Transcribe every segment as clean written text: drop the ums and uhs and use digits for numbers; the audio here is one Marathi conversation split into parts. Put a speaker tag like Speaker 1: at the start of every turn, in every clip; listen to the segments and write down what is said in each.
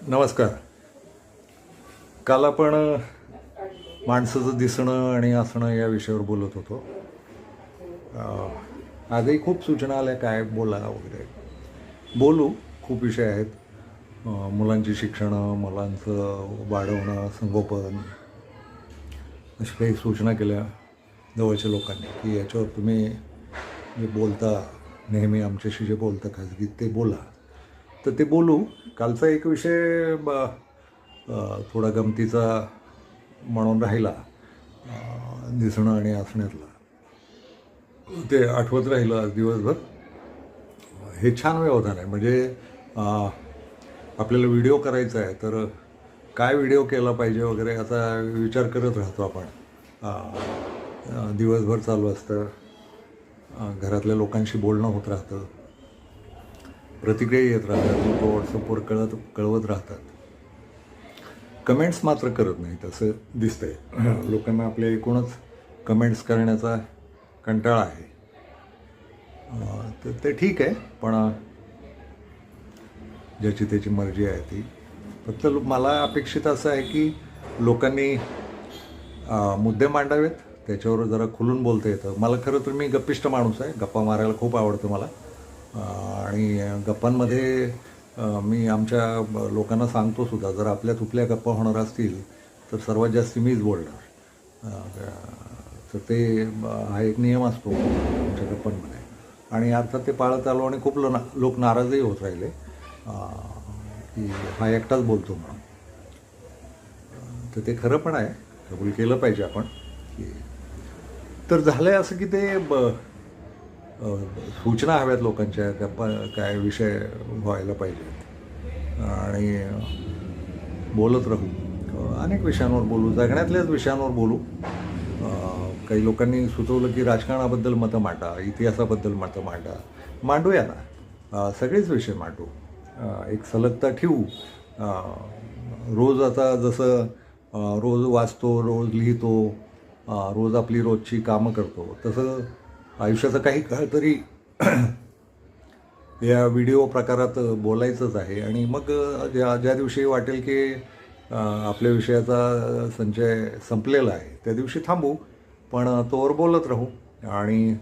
Speaker 1: नमस्कार. काल आपण माणसाचं दिसणं आणि असणं या विषयावर बोलत होतो. आजही खूप सूचना आल्या काय बोला वगैरे. बोलू, खूप विषय आहेत. मुलांची शिक्षणं, मुलांचं वाढवणं, संगोपन, अशा काही सूचना केल्या जवळच्या लोकांनी की याच्यावर तुम्ही जे बोलता, नेहमी आमच्याशी जे बोलता खाजगी ते बोला. तर ते बोलू. कालचा एक विषय थोडा गमतीचा म्हणून राहिला, दिसणं आणि असण्यातला. ते आठवत राहिलं आज दिवसभर. हे छान व्यवधान आहे. म्हणजे आपल्याला व्हिडिओ करायचा आहे तर काय व्हिडिओ केला पाहिजे वगैरे असा विचार करत राहतो आपण. दिवसभर चालू असतं, घरातल्या लोकांशी बोलणं होत राहतं, प्रतिक्रिया येत राहतात, लोक व्हॉट्सअपवर कळवत राहतात. कमेंट्स मात्र करत नाहीत असं दिसतंय. लोकांना आपल्या एकूणच कमेंट्स करण्याचा कंटाळा आहे. तर ते ठीक आहे, पण ज्याची त्याची मर्जी आहे ती. फक्त मला अपेक्षित असं आहे की लोकांनी मुद्दे मांडावेत, त्याच्यावर जरा खुलून बोलता येतं. मला खरं तर मी गप्पिष्ट माणूस आहे, गप्पा मारायला खूप आवडतं मला. आणि गप्पांमध्ये मी आमच्या लोकांना सांगतो सुद्धा, जर आपल्या तुपल्या गप्पा होणार असतील तर सर्वात जास्त मीच बोलणार. तर ते हा एक नियम असतो आमच्या गप्पांमध्ये. आणि अर्थात ते पाळत आलो आणि खूप लोक नाराजही होत राहिले की हा एकटाच बोलतो म्हणून. तर ते खरं पण आहे, कबूल केलं पाहिजे आपण. तर झालं आहे असं की ते सूचना हव्यात लोकांच्या, गप्पा काय विषय व्हायला पाहिजेत आणि बोलत राहू. अनेक विषयांवर बोलू, जगण्यातल्याच विषयांवर बोलू. काही लोकांनी सुचवलं की राजकारणाबद्दल मतं मांडा, इतिहासाबद्दल मतं मांडा. मांडूया ना, सगळेच विषय मांडू. एक सलगता ठेवू. रोज आता जसं रोज वाचतो, रोज लिहितो, रोज आपली रोजची कामं करतो, तसं आयुष्याचा काही काळ तरी या व्हिडिओ प्रकारात बोलायचंच आहे. आणि मग ज्या दिवशी वाटेल की आपल्या विषयाचा संचय संपलेला आहे त्या दिवशी थांबू, पण तोवर बोलत राहू. आणि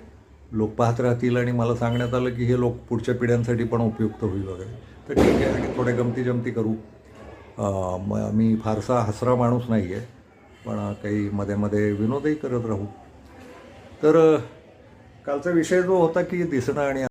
Speaker 1: लोक पाहत राहतील आणि मला सांगण्यात आलं की हे लोक पुढच्या पिढ्यांसाठी पण उपयुक्त होईल वगैरे, तर ठीक आहे. आणि थोड्या गमती जमती करू. मी फारसा हसरा माणूस नाही आहे, पण काही मध्ये मध्ये विनोदही करत राहू. तर कालचा विषय जो होता की दिसणं आणि